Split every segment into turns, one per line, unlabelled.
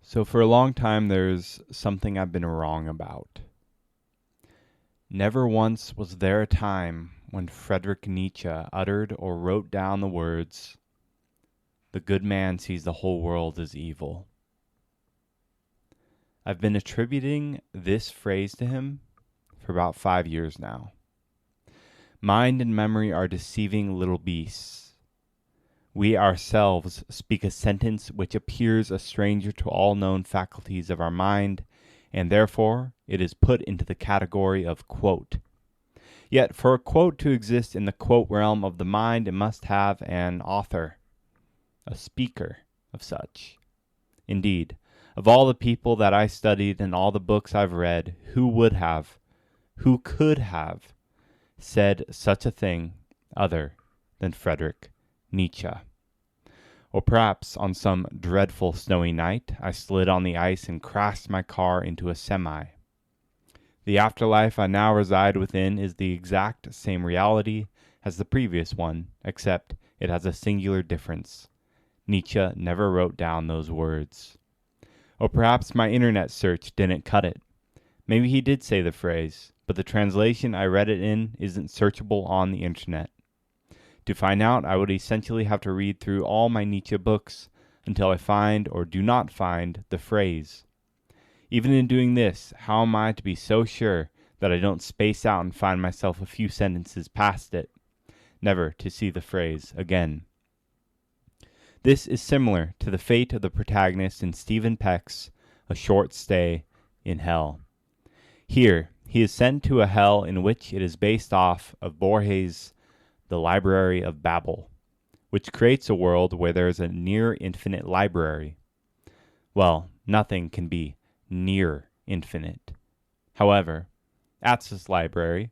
So for a long time, there's something I've been wrong about. Never once was there a time when Friedrich Nietzsche uttered or wrote down the words, "The good man sees the whole world as evil." I've been attributing this phrase to him for about 5 years now. Mind and memory are deceiving little beasts. We ourselves speak a sentence which appears a stranger to all known faculties of our mind, and therefore it is put into the category of quote. Yet for a quote to exist in the quote realm of the mind, it must have an author, a speaker of such. Indeed, of all the people that I studied and all the books I've read, who could have said such a thing other than Friedrich Nietzsche? Or perhaps on some dreadful snowy night, I slid on the ice and crashed my car into a semi. The afterlife I now reside within is the exact same reality as the previous one, except it has a singular difference. Nietzsche never wrote down those words. Or perhaps my internet search didn't cut it. Maybe he did say the phrase, but the translation I read it in isn't searchable on the internet. To find out, I would essentially have to read through all my Nietzsche books until I find or do not find the phrase. Even in doing this, how am I to be so sure that I don't space out and find myself a few sentences past it, never to see the phrase again? This is similar to the fate of the protagonist in Stephen Peck's A Short Stay in Hell. Here, he is sent to a hell in which it is based off of Borges' The Library of Babel, which creates a world where there is a near infinite library. Well, nothing can be near infinite. However, at this library,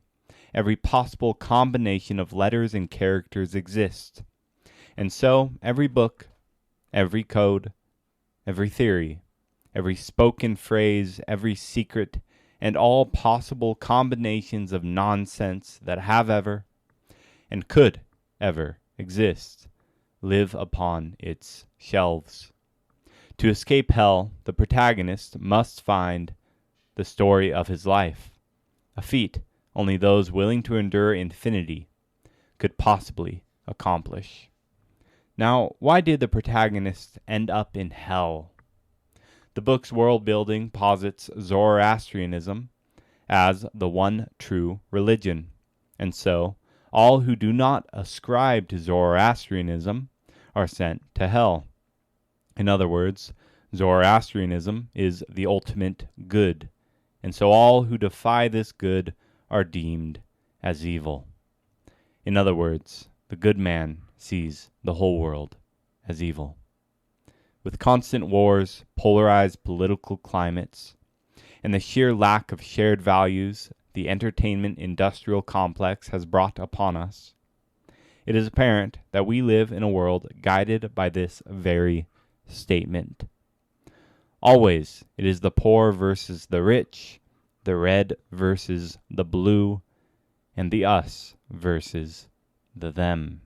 every possible combination of letters and characters exists. And so every book, every code, every theory, every spoken phrase, every secret, and all possible combinations of nonsense that have ever and could ever exist live upon its shelves. To escape hell, the protagonist must find the story of his life, a feat only those willing to endure infinity could possibly accomplish. Now, why did the protagonist end up in hell? The book's world building posits Zoroastrianism as the one true religion, and so all who do not ascribe to Zoroastrianism are sent to hell. In other words, Zoroastrianism is the ultimate good, and so all who defy this good are deemed as evil. In other words, the good man sees the whole world as evil. With constant wars, polarized political climates, and the sheer lack of shared values the entertainment industrial complex has brought upon us, it is apparent that we live in a world guided by this very statement. Always it is the poor versus the rich, the red versus the blue, and the us versus the them.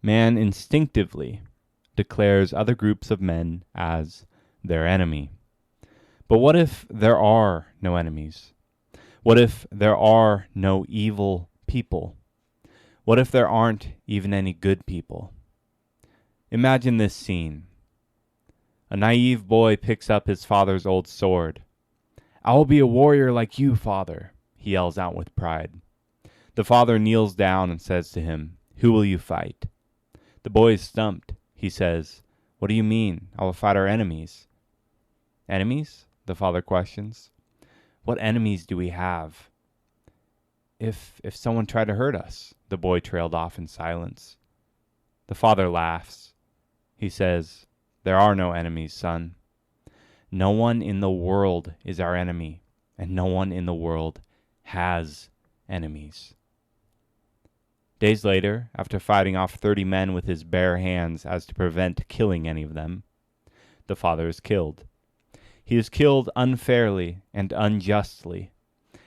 Man instinctively declares other groups of men as their enemy. But what if there are no enemies? What if there are no evil people? What if there aren't even any good people? Imagine this scene. A naive boy picks up his father's old sword. "I will be a warrior like you, father," he yells out with pride. The father kneels down and says to him, "Who will you fight?" The boy is stumped. He says, "What do you mean? I will fight our enemies." "Enemies?" the father questions. "What enemies do we have?" If someone tried to hurt us," the boy trailed off in silence. The father laughs. He says, "There are no enemies, son. No one in the world is our enemy, and no one in the world has enemies." Days later, after fighting off 30 men with his bare hands as to prevent killing any of them, the father is killed. He is killed unfairly and unjustly,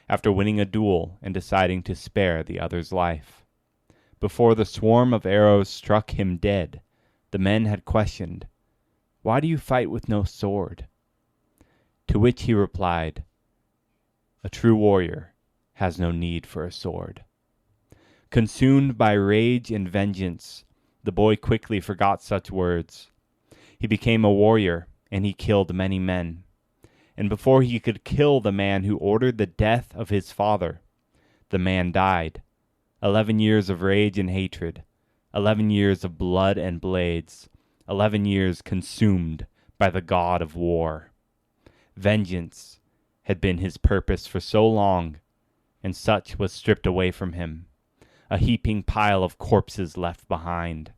after winning a duel and deciding to spare the other's life. Before the swarm of arrows struck him dead, the men had questioned, "Why do you fight with no sword?" To which he replied, "A true warrior has no need for a sword." Consumed by rage and vengeance, the boy quickly forgot such words. He became a warrior, and he killed many men. And before he could kill the man who ordered the death of his father, the man died. 11 years of rage and hatred, 11 years of blood and blades, 11 years consumed by the god of war. Vengeance had been his purpose for so long, and such was stripped away from him, a heaping pile of corpses left behind.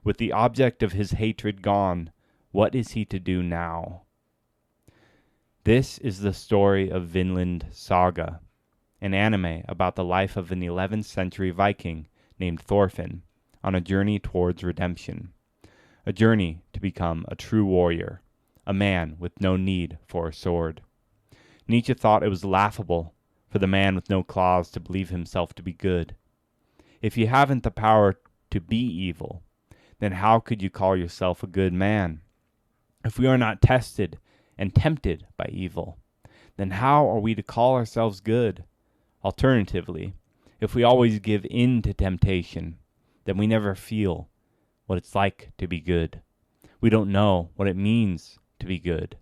With the object of his hatred gone, what is he to do now? This is the story of Vinland Saga, an anime about the life of an 11th century Viking named Thorfinn on a journey towards redemption, a journey to become a true warrior, a man with no need for a sword. Nietzsche thought it was laughable for the man with no claws to believe himself to be good. If you haven't the power to be evil, then how could you call yourself a good man? If we are not tested and tempted by evil, then how are we to call ourselves good? Alternatively, if we always give in to temptation, then we never feel what it's like to be good. We don't know what it means to be good.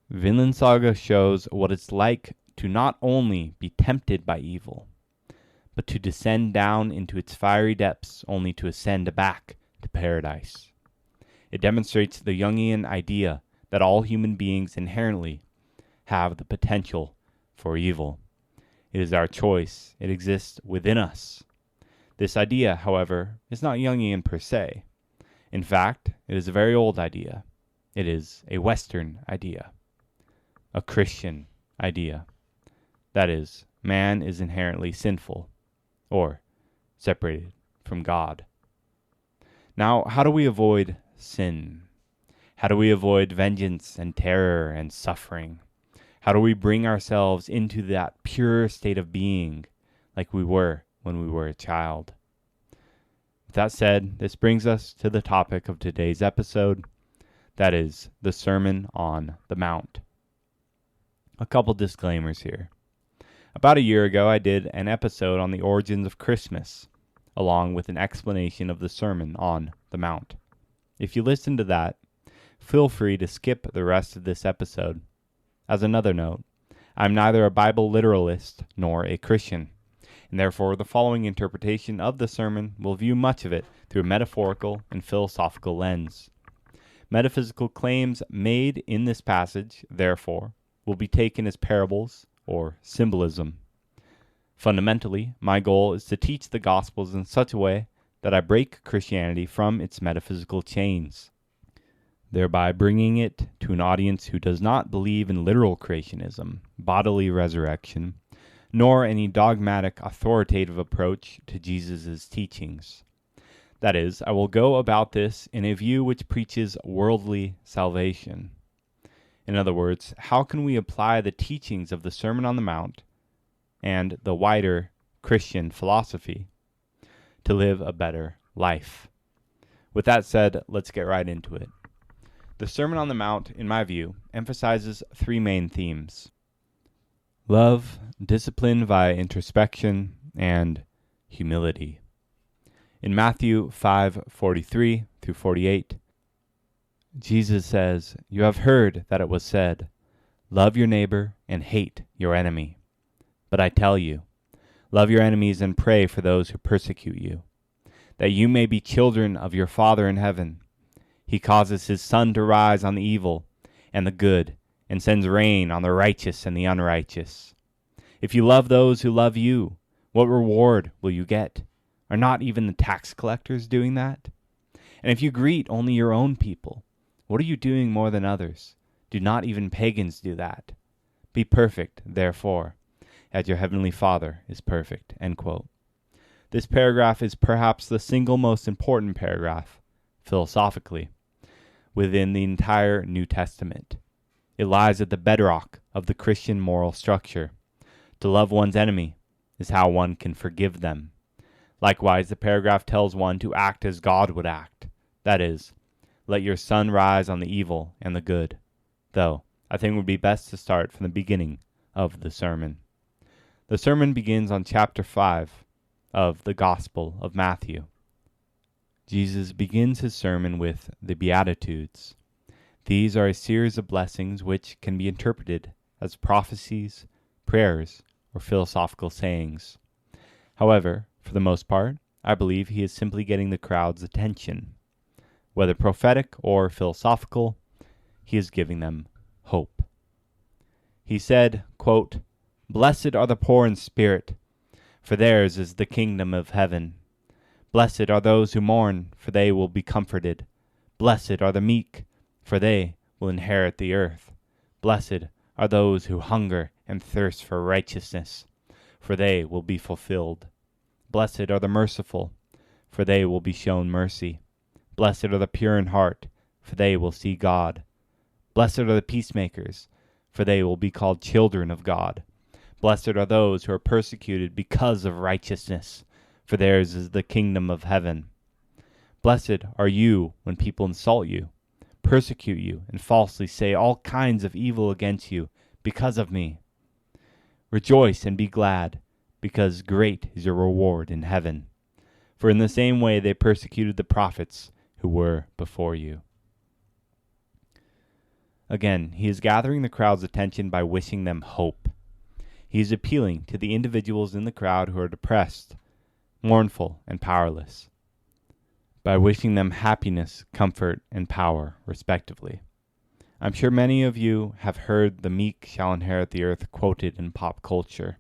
Vinland Saga shows what it's like to not only be tempted by evil, but to descend down into its fiery depths only to ascend back to paradise. It demonstrates the Jungian idea that all human beings inherently have the potential for evil. It is our choice. It exists within us. This idea, however, is not Jungian per se. In fact, it is a very old idea. It is a Western idea, a Christian idea. That is, man is inherently sinful, or separated from God. Now, how do we avoid sin? How do we avoid vengeance and terror and suffering? How do we bring ourselves into that pure state of being like we were when we were a child? With that said, this brings us to the topic of today's episode, that is, the Sermon on the Mount. A couple disclaimers here. About a year ago, I did an episode on the origins of Christmas, along with an explanation of the Sermon on the Mount. If you listen to that, feel free to skip the rest of this episode. As another note, I'm neither a Bible literalist nor a Christian, and therefore the following interpretation of the sermon will view much of it through a metaphorical and philosophical lens. Metaphysical claims made in this passage, therefore, will be taken as parables or symbolism. Fundamentally, my goal is to teach the Gospels in such a way that I break Christianity from its metaphysical chains, thereby bringing it to an audience who does not believe in literal creationism, bodily resurrection, nor any dogmatic authoritative approach to Jesus' teachings. That is, I will go about this in a view which preaches worldly salvation. In other words, how can we apply the teachings of the Sermon on the Mount and the wider Christian philosophy to live a better life? With that said, let's get right into it. The Sermon on the Mount, in my view, emphasizes three main themes: love, discipline via introspection, and humility. In Matthew 5:43 through 48, Jesus says, "You have heard that it was said, 'Love your neighbor and hate your enemy.' But I tell you, love your enemies and pray for those who persecute you, that you may be children of your Father in heaven. He causes his sun to rise on the evil and the good, and sends rain on the righteous and the unrighteous. If you love those who love you, what reward will you get? Are not even the tax collectors doing that? And if you greet only your own people, what are you doing more than others? Do not even pagans do that? Be perfect, therefore, as your heavenly Father is perfect." End quote. This paragraph is perhaps the single most important paragraph, philosophically, within the entire New Testament. It lies at the bedrock of the Christian moral structure. To love one's enemy is how one can forgive them. Likewise, the paragraph tells one to act as God would act. That is, let your sun rise on the evil and the good. Though, I think it would be best to start from the beginning of the sermon. The sermon begins on chapter 5 of the Gospel of Matthew. Jesus begins his sermon with the Beatitudes. These are a series of blessings which can be interpreted as prophecies, prayers, or philosophical sayings. However, for the most part, I believe he is simply getting the crowd's attention. Whether prophetic or philosophical, he is giving them hope. He said, quote, "Blessed are the poor in spirit, for theirs is the kingdom of heaven. Blessed are those who mourn, for they will be comforted. Blessed are the meek, for they will inherit the earth. Blessed are those who hunger and thirst for righteousness, for they will be fulfilled. Blessed are the merciful, for they will be shown mercy. Blessed are the pure in heart, for they will see God. Blessed are the peacemakers, for they will be called children of God. Blessed are those who are persecuted because of righteousness, for theirs is the kingdom of heaven. Blessed are you when people insult you, persecute you, and falsely say all kinds of evil against you because of me. Rejoice and be glad, because great is your reward in heaven. For in the same way they persecuted the prophets who were before you." Again, he is gathering the crowd's attention by wishing them hope. He is appealing to the individuals in the crowd who are depressed, mournful, and powerless, by wishing them happiness, comfort, and power, respectively. I'm sure many of you have heard "the meek shall inherit the earth" quoted in pop culture.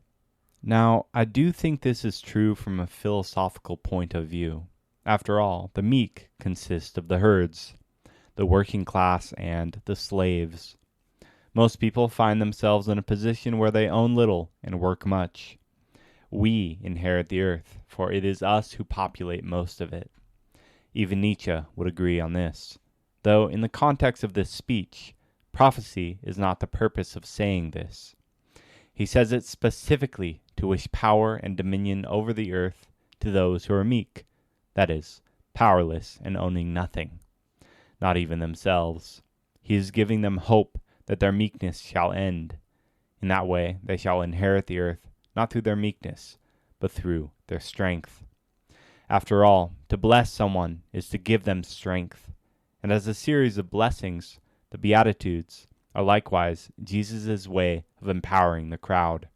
Now, I do think this is true from a philosophical point of view. After all, the meek consist of the herds, the working class, and the slaves. Most people find themselves in a position where they own little and work much. We inherit the earth, for it is us who populate most of it. Even Nietzsche would agree on this, though in the context of this speech, prophecy is not the purpose of saying this. He says it specifically to wish power and dominion over the earth to those who are meek, that is, powerless and owning nothing, not even themselves. He is giving them hope that their meekness shall end. In that way they shall inherit the earth, not through their meekness, but through their strength. After all, to bless someone is to give them strength. And as a series of blessings, the Beatitudes are likewise Jesus' way of empowering the crowd.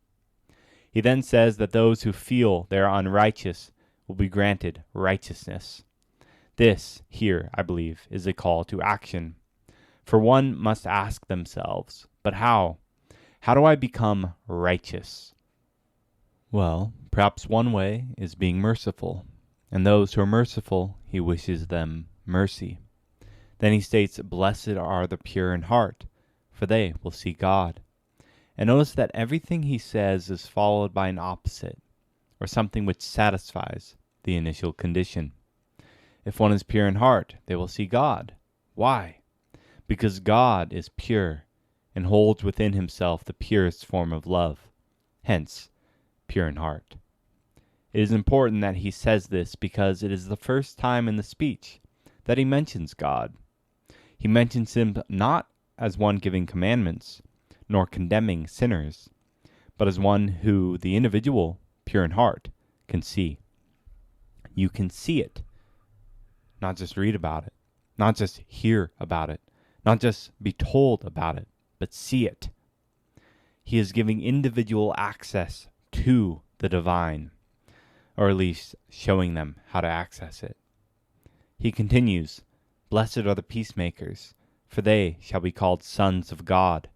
He then says that those who feel they are unrighteous will be granted righteousness. This, here, I believe, is a call to action. For one must ask themselves, but how? How do I become righteous? Well, perhaps one way is being merciful. And those who are merciful, he wishes them mercy. Then he states, "Blessed are the pure in heart, for they will see God." And notice that everything he says is followed by an opposite, or something which satisfies the initial condition. If one is pure in heart, they will see God. Why? Because God is pure and holds within himself the purest form of love, hence, pure in heart. It is important that he says this because it is the first time in the speech that he mentions God. He mentions him not as one giving commandments, nor condemning sinners, but as one who the individual, pure in heart, can see. You can see it, not just read about it, not just hear about it, not just be told about it, but see it. He is giving individual access to the divine, or at least showing them how to access it. He continues, "Blessed are the peacemakers, for they shall be called sons of God."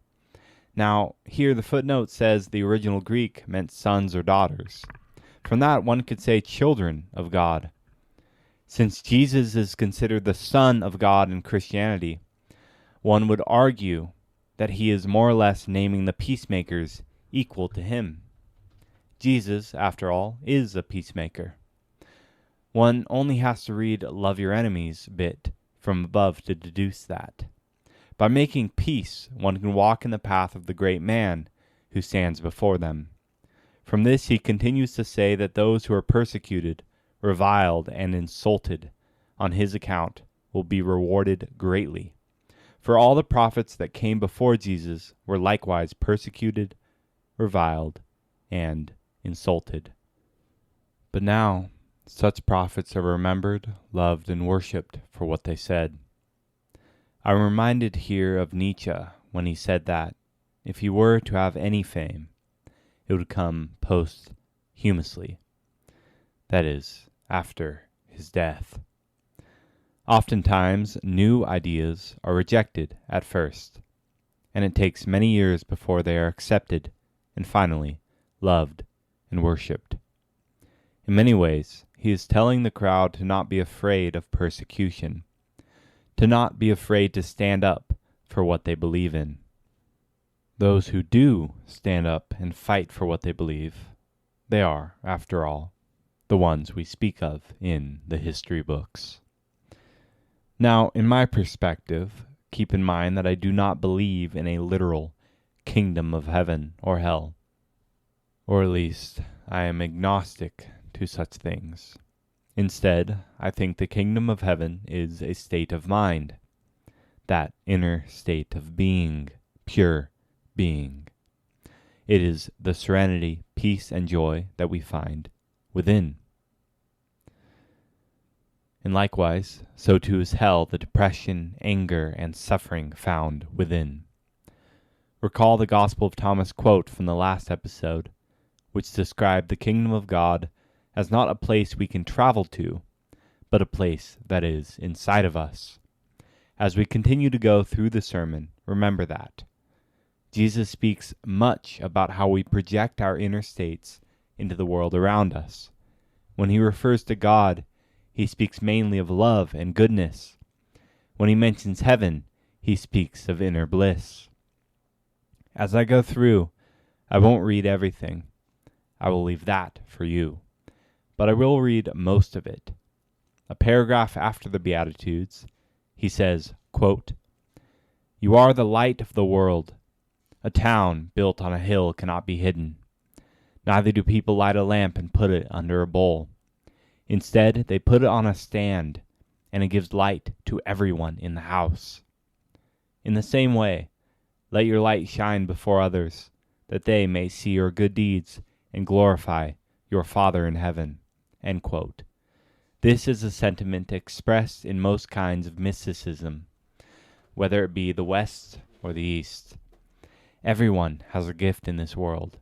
Now, here the footnote says the original Greek meant sons or daughters. From that, one could say children of God. Since Jesus is considered the Son of God in Christianity, one would argue that he is more or less naming the peacemakers equal to him. Jesus, after all, is a peacemaker. One only has to read "love your enemies" bit from above to deduce that. By making peace, one can walk in the path of the great man who stands before them. From this he continues to say that those who are persecuted, reviled, and insulted on his account will be rewarded greatly. For all the prophets that came before Jesus were likewise persecuted, reviled, and insulted. But now such prophets are remembered, loved, and worshipped for what they said. I'm reminded here of Nietzsche when he said that, if he were to have any fame, it would come posthumously, that is, after his death. Oftentimes, new ideas are rejected at first, and it takes many years before they are accepted and finally loved and worshipped. In many ways, he is telling the crowd to not be afraid of persecution, to not be afraid to stand up for what they believe in. Those who do stand up and fight for what they believe, they are, after all, the ones we speak of in the history books. Now, in my perspective, keep in mind that I do not believe in a literal kingdom of heaven or hell, or at least I am agnostic to such things. Instead, I think the kingdom of heaven is a state of mind, that inner state of being, pure being. It is the serenity, peace, and joy that we find within. And likewise, so too is hell, the depression, anger, and suffering found within. Recall the Gospel of Thomas quote from the last episode, which described the kingdom of God as not a place we can travel to, but a place that is inside of us. As we continue to go through the sermon, remember that. Jesus speaks much about how we project our inner states into the world around us. When he refers to God, he speaks mainly of love and goodness. When he mentions heaven, he speaks of inner bliss. As I go through, I won't read everything. I will leave that for you. But I will read most of it. A paragraph after the Beatitudes, he says, quote, "You are the light of the world. A town built on a hill cannot be hidden. Neither do people light a lamp and put it under a bowl. Instead, they put it on a stand, and it gives light to everyone in the house. In the same way, let your light shine before others, that they may see your good deeds and glorify your Father in heaven." End quote. This is a sentiment expressed in most kinds of mysticism, whether it be the West or the East. Everyone has a gift in this world,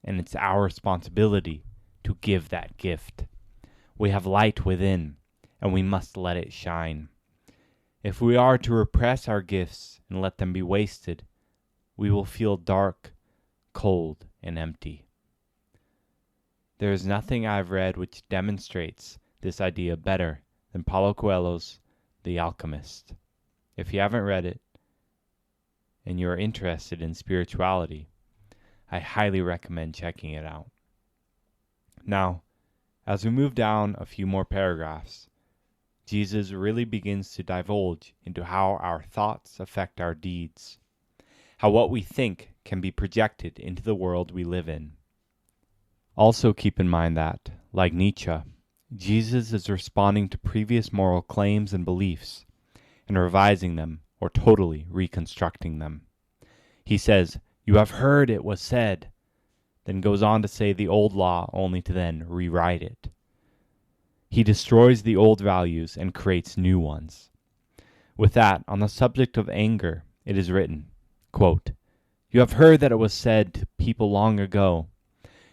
and it's our responsibility to give that gift. We have light within, and we must let it shine. If we are to repress our gifts and let them be wasted, we will feel dark, cold, and empty. There is nothing I've read which demonstrates this idea better than Paulo Coelho's The Alchemist. If you haven't read it, and you are interested in spirituality, I highly recommend checking it out. Now, as we move down a few more paragraphs, Jesus really begins to divulge into how our thoughts affect our deeds, how what we think can be projected into the world we live in. Also keep in mind that, like Nietzsche, Jesus is responding to previous moral claims and beliefs and revising them or totally reconstructing them. He says, "You have heard it was said," then goes on to say the old law only to then rewrite it. He destroys the old values and creates new ones. With that, on the subject of anger, it is written, quote, "You have heard that it was said to people long ago,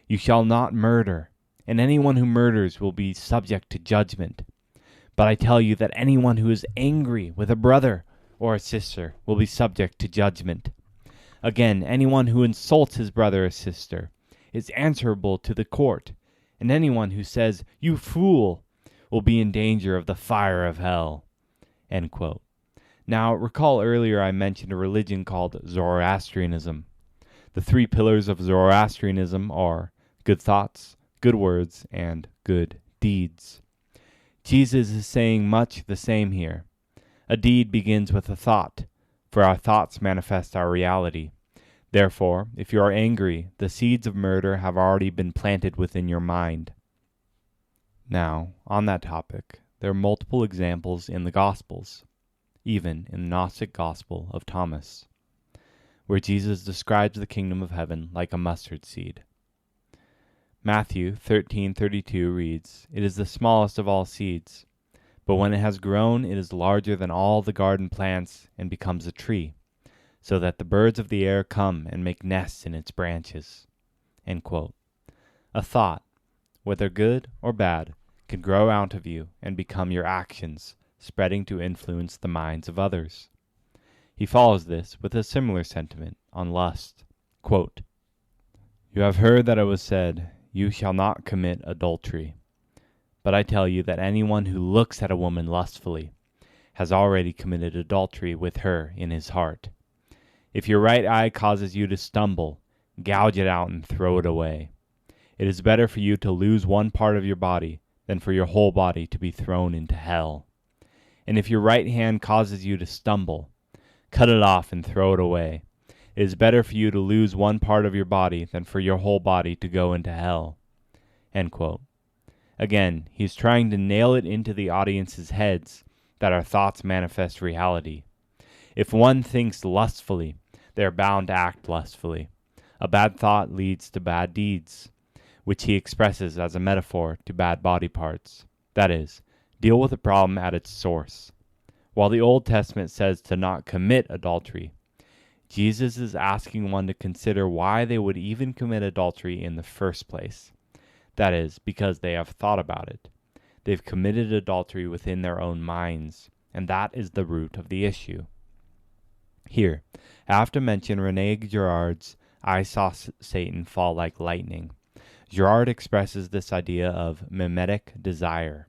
'You shall not murder, and anyone who murders will be subject to judgment.' But I tell you that anyone who is angry with a brother or a sister will be subject to judgment. Again, anyone who insults his brother or sister is answerable to the court, and anyone who says, 'You fool,' will be in danger of the fire of hell." End quote. Now, recall earlier I mentioned a religion called Zoroastrianism. The three pillars of Zoroastrianism are good thoughts, good words, and good deeds. Jesus is saying much the same here. A deed begins with a thought, for our thoughts manifest our reality. Therefore, if you are angry, the seeds of murder have already been planted within your mind. Now, on that topic, there are multiple examples in the Gospels. even in the Gnostic Gospel of Thomas, where Jesus describes the kingdom of heaven like a mustard seed. Matthew 13:32 reads, "It is the smallest of all seeds, but when it has grown, it is larger than all the garden plants and becomes a tree, so that the birds of the air come and make nests in its branches." End quote. A thought, whether good or bad, can grow out of you and become your actions, spreading to influence the minds of others. He follows this with a similar sentiment on lust. Quote, "You have heard that it was said, 'You shall not commit adultery.' But I tell you that anyone who looks at a woman lustfully has already committed adultery with her in his heart. If your right eye causes you to stumble, gouge it out and throw it away. It is better for you to lose one part of your body than for your whole body to be thrown into hell. And if your right hand causes you to stumble, cut it off and throw it away. It is better for you to lose one part of your body than for your whole body to go into hell." End quote. Again, he's trying to nail it into the audience's heads that our thoughts manifest reality. If one thinks lustfully, they are bound to act lustfully. A bad thought leads to bad deeds, which he expresses as a metaphor to bad body parts. That is, deal with the problem at its source. While the Old Testament says to not commit adultery, Jesus is asking one to consider why they would even commit adultery in the first place. That is, because they have thought about it. They've committed adultery within their own minds, and that is the root of the issue. Here, I have to mention René Girard's "I saw Satan fall like lightning." Girard expresses this idea of mimetic desire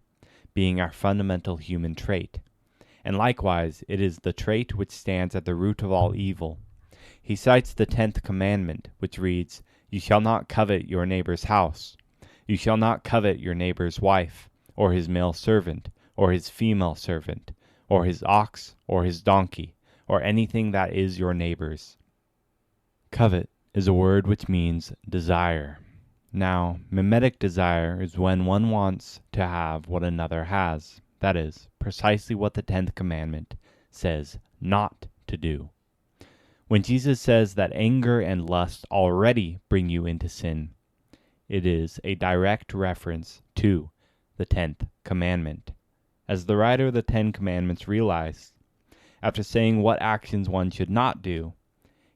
being our fundamental human trait, and likewise it is the trait which stands at the root of all evil. He cites the 10th commandment, which reads, "You shall not covet your neighbor's house. You shall not covet your neighbor's wife, or his male servant, or his female servant, or his ox, or his donkey, or anything that is your neighbor's." Covet is a word which means desire. Now, mimetic desire is when one wants to have what another has. That is, precisely what the 10th commandment says not to do. When Jesus says that anger and lust already bring you into sin, it is a direct reference to the 10th commandment. As the writer of the 10 Commandments realized, after saying what actions one should not do,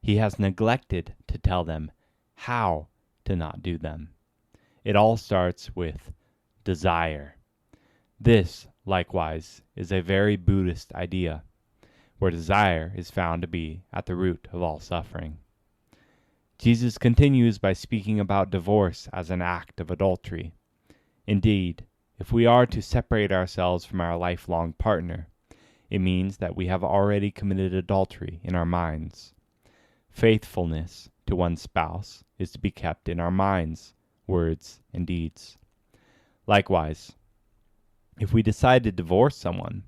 he has neglected to tell them how to not do them. It all starts with desire. This, likewise, is a very Buddhist idea, where desire is found to be at the root of all suffering. Jesus continues by speaking about divorce as an act of adultery. Indeed, if we are to separate ourselves from our lifelong partner, it means that we have already committed adultery in our minds. Faithfulness to one's spouse is to be kept in our minds, words, and deeds. Likewise, if we decide to divorce someone,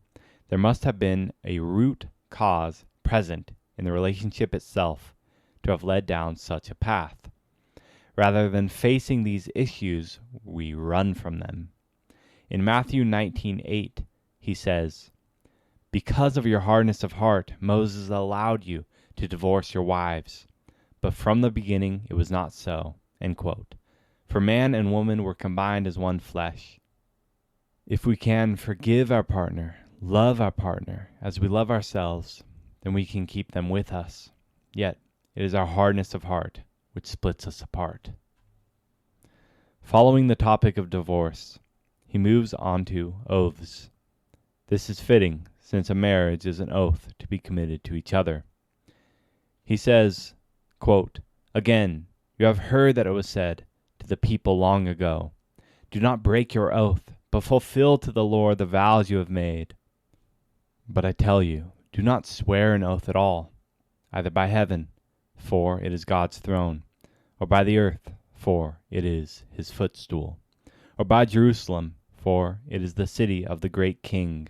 there must have been a root cause present in the relationship itself to have led down such a path. Rather than facing these issues, we run from them. In Matthew 19:8, he says, "Because of your hardness of heart, Moses allowed you to divorce your wives. But from the beginning it was not so." End quote. For man and woman were combined as one flesh. If we can forgive our partner, love our partner as we love ourselves, then we can keep them with us. Yet, it is our hardness of heart which splits us apart. Following the topic of divorce, he moves on to oaths. This is fitting, since a marriage is an oath to be committed to each other. He says, quote, "Again, you have heard that it was said to the people long ago, 'Do not break your oath, but fulfill to the Lord the vows you have made.' But I tell you, do not swear an oath at all, either by heaven, for it is God's throne, or by the earth, for it is his footstool, or by Jerusalem, for it is the city of the great King.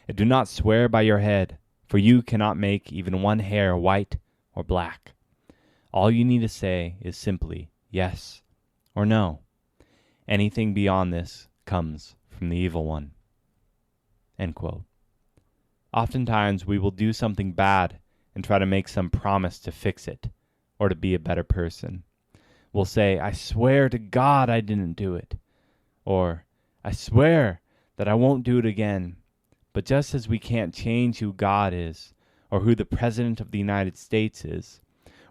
And do not swear by your head, for you cannot make even one hair white or black. All you need to say is simply yes or no. Anything beyond this comes from the evil one." End quote. Oftentimes we will do something bad and try to make some promise to fix it or to be a better person. We'll say, I swear to God I didn't do it. Or, I swear that I won't do it again. But just as we can't change who God is, or who the President of the United States is,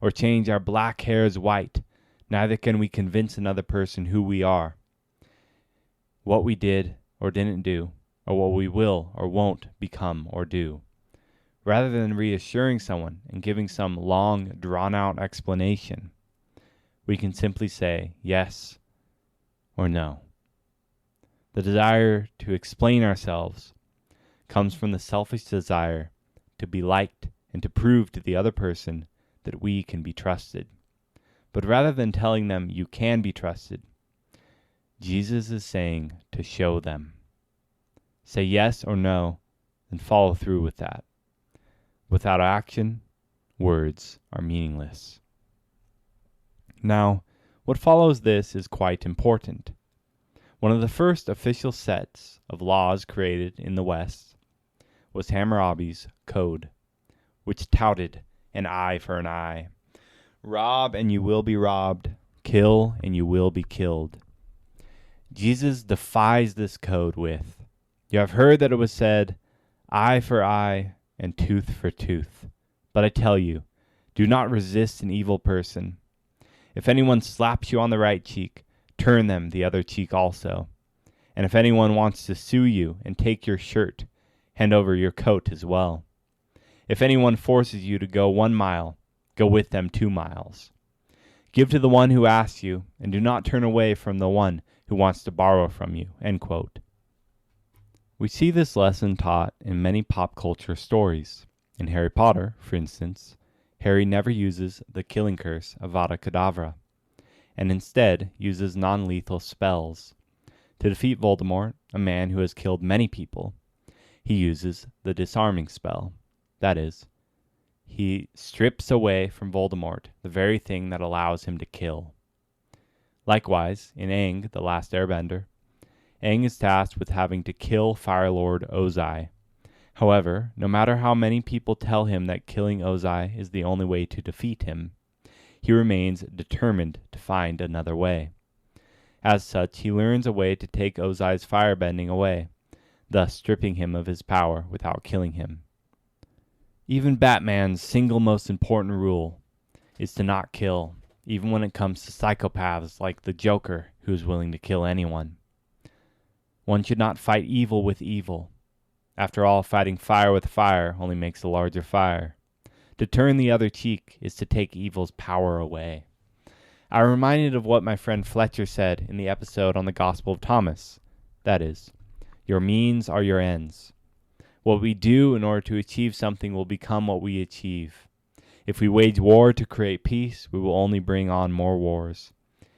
or change our black hairs white, neither can we convince another person who we are, what we did or didn't do, or what we will or won't become or do. Rather than reassuring someone and giving some long, drawn-out explanation, we can simply say yes or no. The desire to explain ourselves comes from the selfish desire to be liked and to prove to the other person that we can be trusted. But rather than telling them you can be trusted, Jesus is saying to show them. Say yes or no, and follow through with that. Without action, words are meaningless. Now, what follows this is quite important. One of the first official sets of laws created in the West was Hammurabi's Code, which touted an eye for an eye, rob and you will be robbed, kill and you will be killed. Jesus defies this code with, you have heard that it was said, eye for eye and tooth for tooth. But I tell you, do not resist an evil person. If anyone slaps you on the right cheek, turn them the other cheek also. And if anyone wants to sue you and take your shirt, hand over your coat as well. If anyone forces you to go 1 mile, go with them 2 miles. Give to the one who asks you, and do not turn away from the one who wants to borrow from you. End quote. We see this lesson taught in many pop culture stories. In Harry Potter, for instance, Harry never uses the killing curse Avada Kedavra, and instead uses non-lethal spells. To defeat Voldemort, a man who has killed many people, he uses the disarming spell. That is, he strips away from Voldemort the very thing that allows him to kill. Likewise, in Aang, the Last Airbender, Aang is tasked with having to kill Fire Lord Ozai. However, no matter how many people tell him that killing Ozai is the only way to defeat him, he remains determined to find another way. As such, he learns a way to take Ozai's firebending away, thus stripping him of his power without killing him. Even Batman's single most important rule is to not kill, even when it comes to psychopaths like the Joker, who is willing to kill anyone. One should not fight evil with evil. After all, fighting fire with fire only makes a larger fire. To turn the other cheek is to take evil's power away. I'm reminded of what my friend Fletcher said in the episode on the Gospel of Thomas. That is, your means are your ends. What we do in order to achieve something will become what we achieve. If we wage war to create peace, we will only bring on more wars.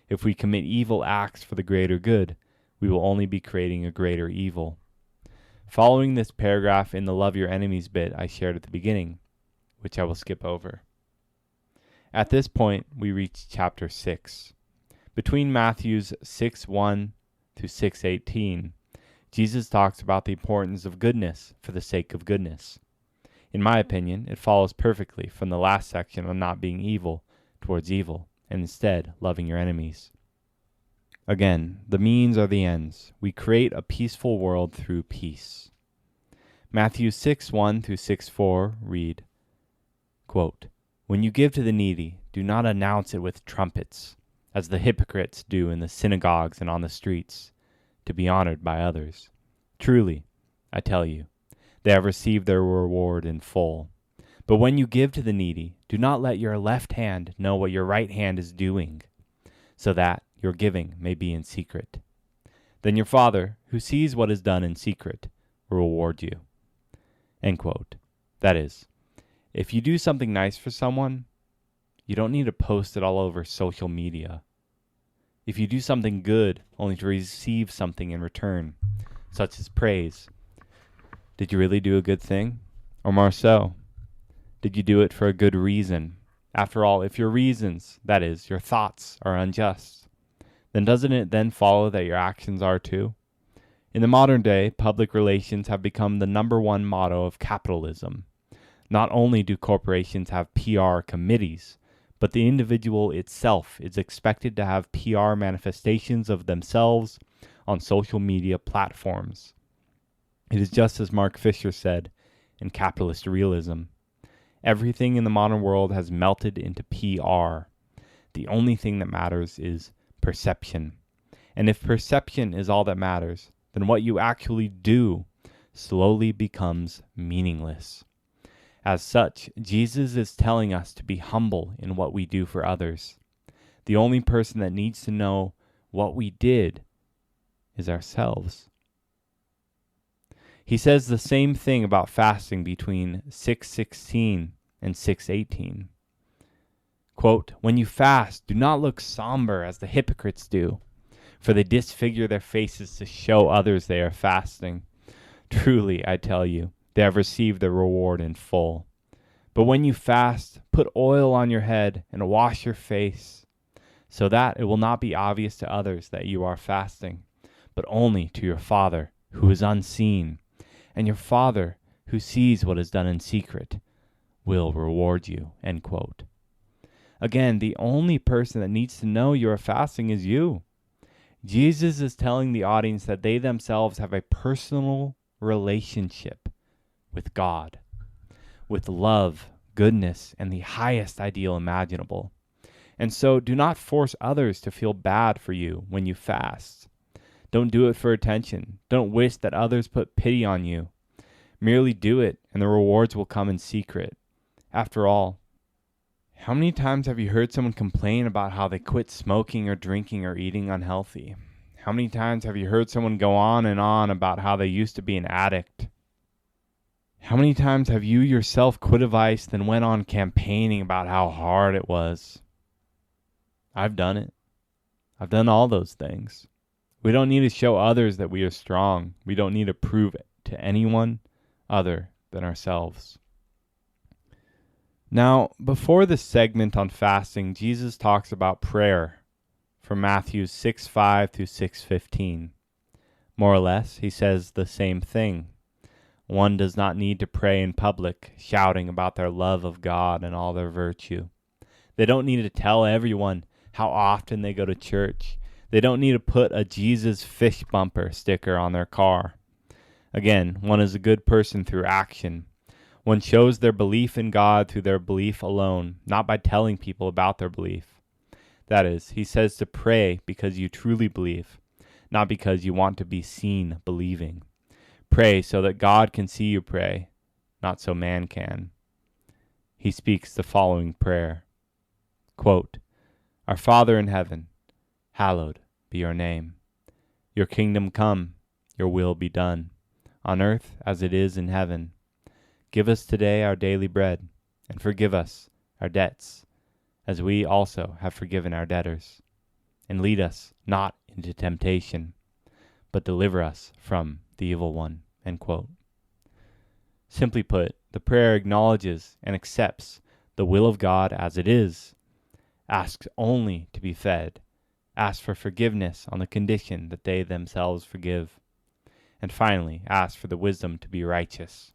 If we commit evil acts for the greater good, we will only be creating a greater evil. Following this paragraph in the love your enemies bit I shared at the beginning, which I will skip over. At this point, we reach chapter 6. Between Matthew's 6:1 to 6:18, Jesus talks about the importance of goodness for the sake of goodness. In my opinion, it follows perfectly from the last section on not being evil towards evil, and instead loving your enemies. Again, the means are the ends. We create a peaceful world through peace. Matthew 6:1 through 6:4 read, quote, when you give to the needy, do not announce it with trumpets, as the hypocrites do in the synagogues and on the streets, to be honored by others. Truly, I tell you, they have received their reward in full. But when you give to the needy, do not let your left hand know what your right hand is doing, so that your giving may be in secret. Then your Father, who sees what is done in secret, will reward you. End quote. That is, if you do something nice for someone, you don't need to post it all over social media. If you do something good only to receive something in return, such as praise, did you really do a good thing? Or more so, did you do it for a good reason? After all, if your reasons, that is, your thoughts, are unjust, then doesn't it then follow that your actions are too? In the modern day, public relations have become the number one motto of capitalism. Not only do corporations have PR committees, but the individual itself is expected to have PR manifestations of themselves on social media platforms. It is just as Mark Fisher said in Capitalist Realism. Everything in the modern world has melted into PR. The only thing that matters is perception. And if perception is all that matters, then what you actually do slowly becomes meaningless. As such, Jesus is telling us to be humble in what we do for others. The only person that needs to know what we did is ourselves. He says the same thing about fasting between 6:16 and 6:18. Quote, "When you fast, do not look somber as the hypocrites do, for they disfigure their faces to show others they are fasting. Truly, I tell you, they have received their reward in full. But when you fast, put oil on your head and wash your face, so that it will not be obvious to others that you are fasting, but only to your Father who is unseen. And your Father who sees what is done in secret will reward you." End quote. Again, the only person that needs to know you are fasting is you. Jesus is telling the audience that they themselves have a personal relationship with God, with love, goodness, and the highest ideal imaginable. And so do not force others to feel bad for you when you fast. Don't do it for attention. Don't wish that others put pity on you. Merely do it, and the rewards will come in secret. After all, how many times have you heard someone complain about how they quit smoking or drinking or eating unhealthy? How many times have you heard someone go on and on about how they used to be an addict? How many times have you yourself quit a vice, then went on campaigning about how hard it was? I've done it. I've done all those things. We don't need to show others that we are strong. We don't need to prove it to anyone other than ourselves. Now, before this segment on fasting, Jesus talks about prayer from Matthew 6:5 through 6:15. More or less, he says the same thing. One does not need to pray in public, shouting about their love of God and all their virtue. They don't need to tell everyone how often they go to church. They don't need to put a Jesus fish bumper sticker on their car. Again, one is a good person through action. One shows their belief in God through their belief alone, not by telling people about their belief. That is, he says to pray because you truly believe, not because you want to be seen believing. Pray so that God can see you pray, not so man can. He speaks the following prayer. Quote, "Our Father in heaven, hallowed be your name. Your kingdom come, your will be done, on earth as it is in heaven. Give us today our daily bread, and forgive us our debts, as we also have forgiven our debtors. And lead us not into temptation, but deliver us from the evil one." End quote. Simply put, the prayer acknowledges and accepts the will of God as it is, asks only to be fed, asks for forgiveness on the condition that they themselves forgive, and finally asks for the wisdom to be righteous.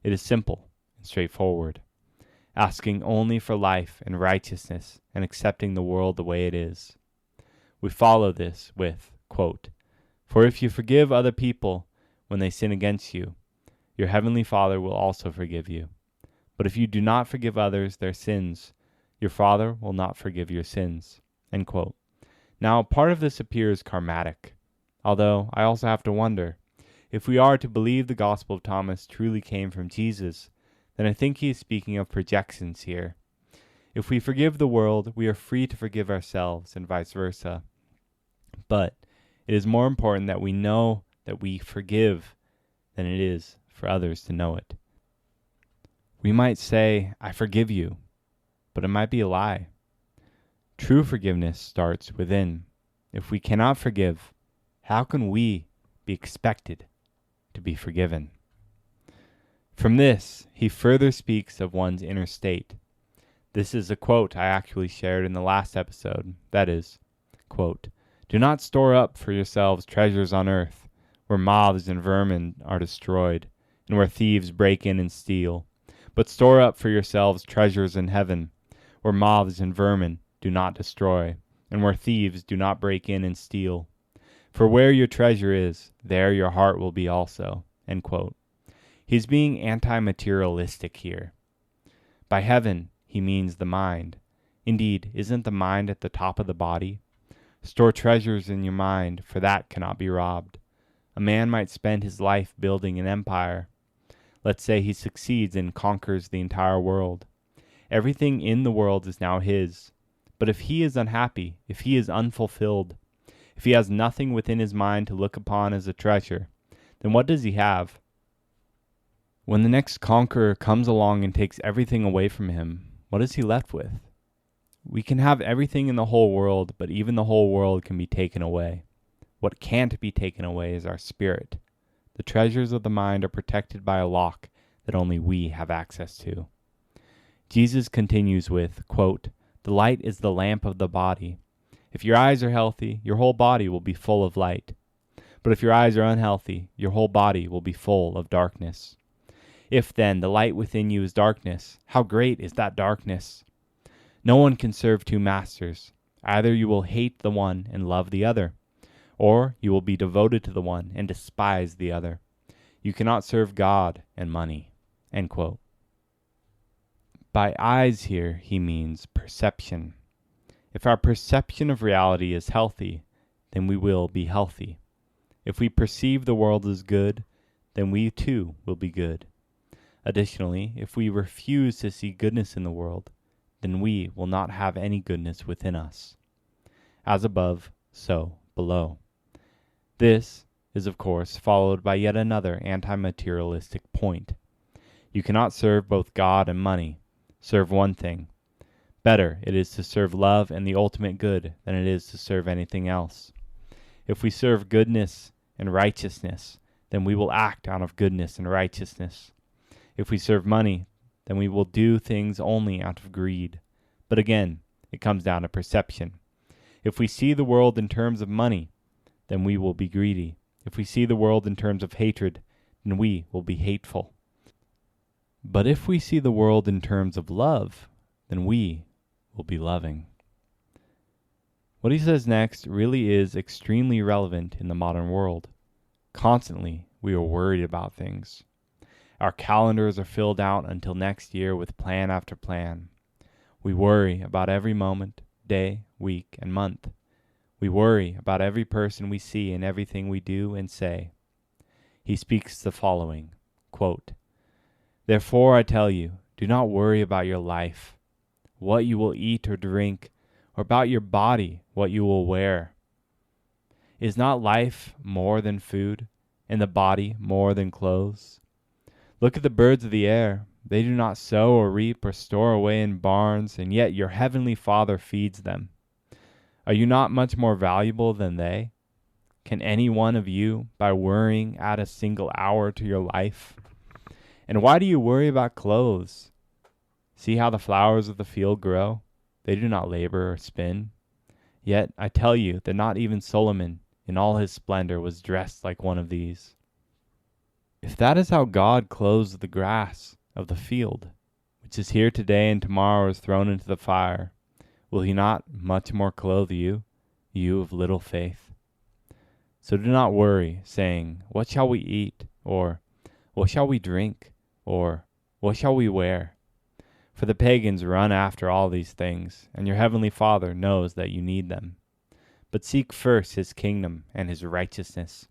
It is simple and straightforward, asking only for life and righteousness and accepting the world the way it is. We follow this with, quote, "For if you forgive other people when they sin against you, your heavenly Father will also forgive you. But if you do not forgive others their sins, your Father will not forgive your sins." End quote. Now, part of this appears karmatic, although I also have to wonder, if we are to believe the Gospel of Thomas truly came from Jesus, then I think he is speaking of projections here. If we forgive the world, we are free to forgive ourselves, and vice versa. But it is more important that we know that we forgive than it is for others to know it. We might say, "I forgive you," but it might be a lie. True forgiveness starts within. If we cannot forgive, how can we be expected to be forgiven? From this, he further speaks of one's inner state. This is a quote I actually shared in the last episode. That is, quote, "Do not store up for yourselves treasures on earth, where moths and vermin are destroyed, and where thieves break in and steal. But store up for yourselves treasures in heaven, where moths and vermin do not destroy, and where thieves do not break in and steal. For where your treasure is, there your heart will be also." End quote. He's being anti-materialistic here. By heaven, he means the mind. Indeed, isn't the mind at the top of the body? Store treasures in your mind, for that cannot be robbed. A man might spend his life building an empire. Let's say he succeeds and conquers the entire world. Everything in the world is now his. But if he is unhappy, if he is unfulfilled, if he has nothing within his mind to look upon as a treasure, then what does he have? When the next conqueror comes along and takes everything away from him, what is he left with? We can have everything in the whole world, but even the whole world can be taken away. What can't be taken away is our spirit. The treasures of the mind are protected by a lock that only we have access to. Jesus continues with, quote, "The light is the lamp of the body. If your eyes are healthy, your whole body will be full of light. But if your eyes are unhealthy, your whole body will be full of darkness. If then the light within you is darkness, how great is that darkness? No one can serve two masters. Either you will hate the one and love the other, or you will be devoted to the one and despise the other. You cannot serve God and money." End quote. By eyes here, he means perception. If our perception of reality is healthy, then we will be healthy. If we perceive the world as good, then we too will be good. Additionally, if we refuse to see goodness in the world, then we will not have any goodness within us. As above, so below. This is, of course, followed by yet another anti-materialistic point. You cannot serve both God and money. Serve one thing. Better it is to serve love and the ultimate good than it is to serve anything else. If we serve goodness and righteousness, then we will act out of goodness and righteousness. If we serve money, then we will do things only out of greed. But again, it comes down to perception. If we see the world in terms of money, then we will be greedy. If we see the world in terms of hatred, then we will be hateful. But if we see the world in terms of love, then we will be loving. What he says next really is extremely relevant in the modern world. Constantly, we are worried about things. Our calendars are filled out until next year with plan after plan. We worry about every moment, day, week, and month. We worry about every person we see and everything we do and say. He speaks the following, quote, "Therefore I tell you, do not worry about your life, what you will eat or drink, or about your body, what you will wear. Is not life more than food, and the body more than clothes? Look at the birds of the air. They do not sow or reap or store away in barns, and yet your heavenly Father feeds them. Are you not much more valuable than they? Can any one of you, by worrying, add a single hour to your life? And why do you worry about clothes? See how the flowers of the field grow? They do not labor or spin. Yet I tell you that not even Solomon, in all his splendor, was dressed like one of these. If that is how God clothes the grass of the field, which is here today and tomorrow is thrown into the fire, will he not much more clothe you, you of little faith? So do not worry, saying, what shall we eat? Or what shall we drink? Or what shall we wear? For the pagans run after all these things, and your heavenly Father knows that you need them. But seek first his kingdom and his righteousness,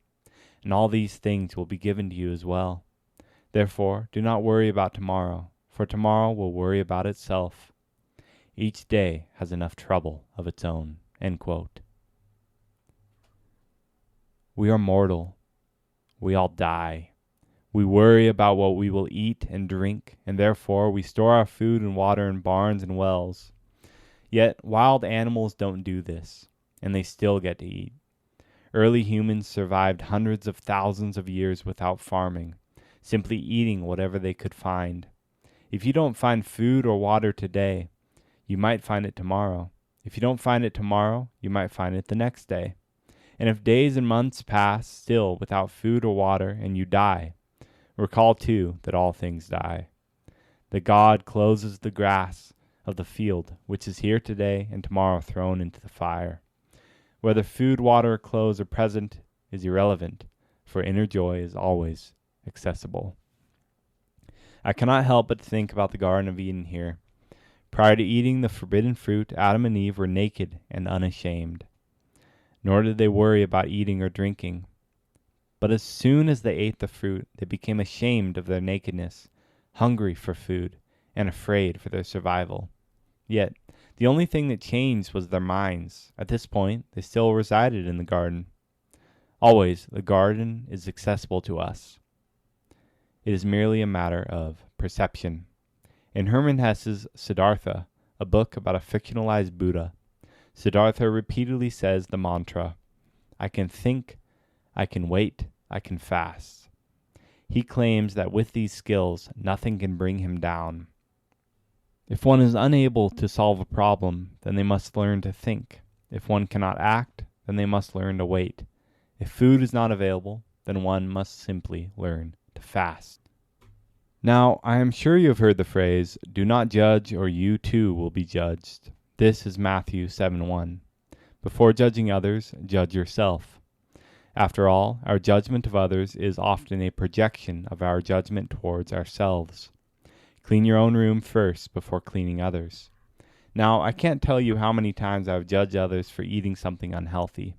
and all these things will be given to you as well. Therefore, do not worry about tomorrow, for tomorrow will worry about itself. Each day has enough trouble of its own." End quote. We are mortal. We all die. We worry about what we will eat and drink, and therefore we store our food and water in barns and wells. Yet wild animals don't do this, and they still get to eat. Early humans survived hundreds of thousands of years without farming, simply eating whatever they could find. If you don't find food or water today, you might find it tomorrow. If you don't find it tomorrow, you might find it the next day. And if days and months pass still without food or water, and you die, recall too that all things die. That God clothes the grass of the field, which is here today and tomorrow thrown into the fire. Whether food, water, or clothes are present is irrelevant, for inner joy is always accessible. I cannot help but think about the Garden of Eden here. Prior to eating the forbidden fruit, Adam and Eve were naked and unashamed. Nor did they worry about eating or drinking. But as soon as they ate the fruit, they became ashamed of their nakedness, hungry for food, and afraid for their survival. Yet, the only thing that changed was their minds. At this point, they still resided in the garden. Always, the garden is accessible to us. It is merely a matter of perception. In Hermann Hesse's Siddhartha, a book about a fictionalized Buddha, Siddhartha repeatedly says the mantra, "I can think, I can wait, I can fast." He claims that with these skills, nothing can bring him down. If one is unable to solve a problem, then they must learn to think. If one cannot act, then they must learn to wait. If food is not available, then one must simply learn to fast. Now, I am sure you have heard the phrase, "Do not judge or you too will be judged." This is Matthew 7:1. Before judging others, judge yourself. After all, our judgment of others is often a projection of our judgment towards ourselves. Clean your own room first before cleaning others. Now, I can't tell you how many times I've judged others for eating something unhealthy.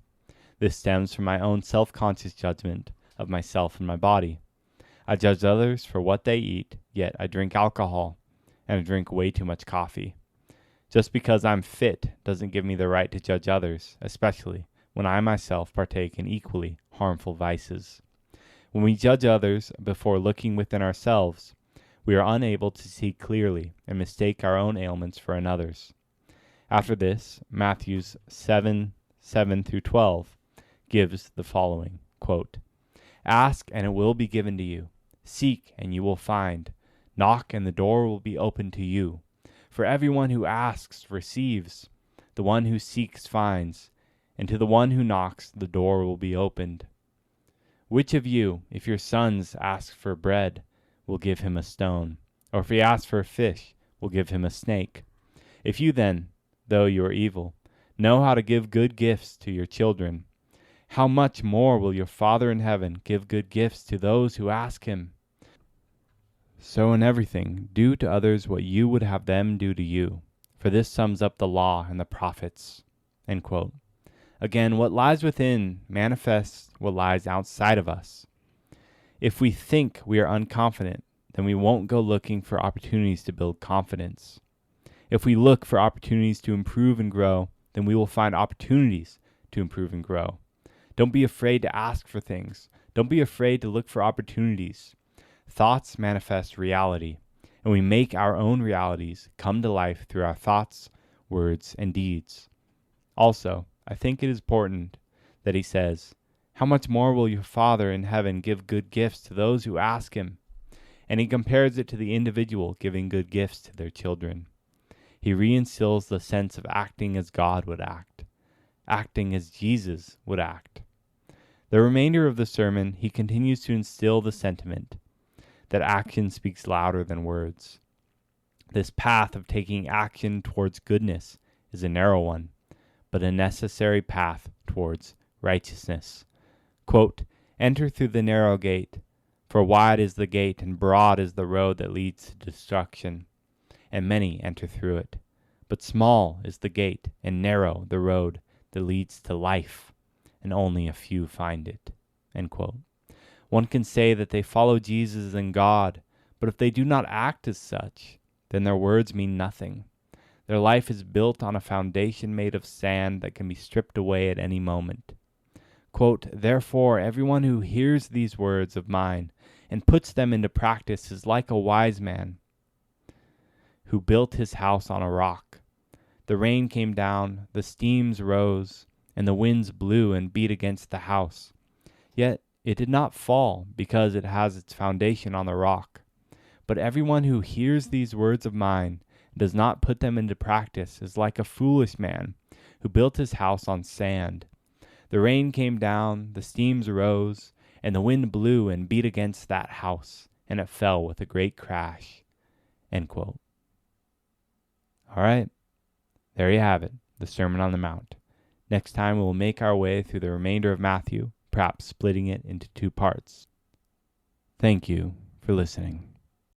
This stems from my own self-conscious judgment of myself and my body. I judge others for what they eat, yet I drink alcohol, and I drink way too much coffee. Just because I'm fit doesn't give me the right to judge others, especially when I myself partake in equally harmful vices. When we judge others before looking within ourselves, we are unable to see clearly and mistake our own ailments for another's. After this, Matthew 7:7-12 gives the following, quote, "Ask and it will be given to you. Seek and you will find. Knock and the door will be opened to you. For everyone who asks receives. The one who seeks finds. And to the one who knocks the door will be opened. Which of you, if your sons ask for bread, will give him a stone? Or if he asks for a fish, will give him a snake? If you then, though you are evil, know how to give good gifts to your children, how much more will your Father in heaven give good gifts to those who ask him? So in everything, do to others what you would have them do to you, for this sums up the law and the prophets." End quote. Again, what lies within manifests what lies outside of us. If we think we are unconfident, then we won't go looking for opportunities to build confidence. If we look for opportunities to improve and grow, then we will find opportunities to improve and grow. Don't be afraid to ask for things. Don't be afraid to look for opportunities. Thoughts manifest reality, and we make our own realities come to life through our thoughts, words, and deeds. Also, I think it is important that he says, "How much more will your Father in heaven give good gifts to those who ask him?" And he compares it to the individual giving good gifts to their children. He reinstills the sense of acting as God would act, acting as Jesus would act. The remainder of the sermon, he continues to instill the sentiment that action speaks louder than words. This path of taking action towards goodness is a narrow one, but a necessary path towards righteousness. Quote, "Enter through the narrow gate, for wide is the gate and broad is the road that leads to destruction, and many enter through it. But small is the gate and narrow the road that leads to life, and only a few find it." End quote. One can say that they follow Jesus and God, but if they do not act as such, then their words mean nothing. Their life is built on a foundation made of sand that can be stripped away at any moment. Quote, "Therefore, everyone who hears these words of mine and puts them into practice is like a wise man who built his house on a rock. The rain came down, the streams rose, and the winds blew and beat against the house. Yet it did not fall because it has its foundation on the rock. But everyone who hears these words of mine and does not put them into practice is like a foolish man who built his house on sand. The rain came down, the steams arose, and the wind blew and beat against that house, and it fell with a great crash. End quote. All right, there you have it, the Sermon on the Mount. Next time we will make our way through the remainder of Matthew, perhaps splitting it into 2 parts. Thank you for listening.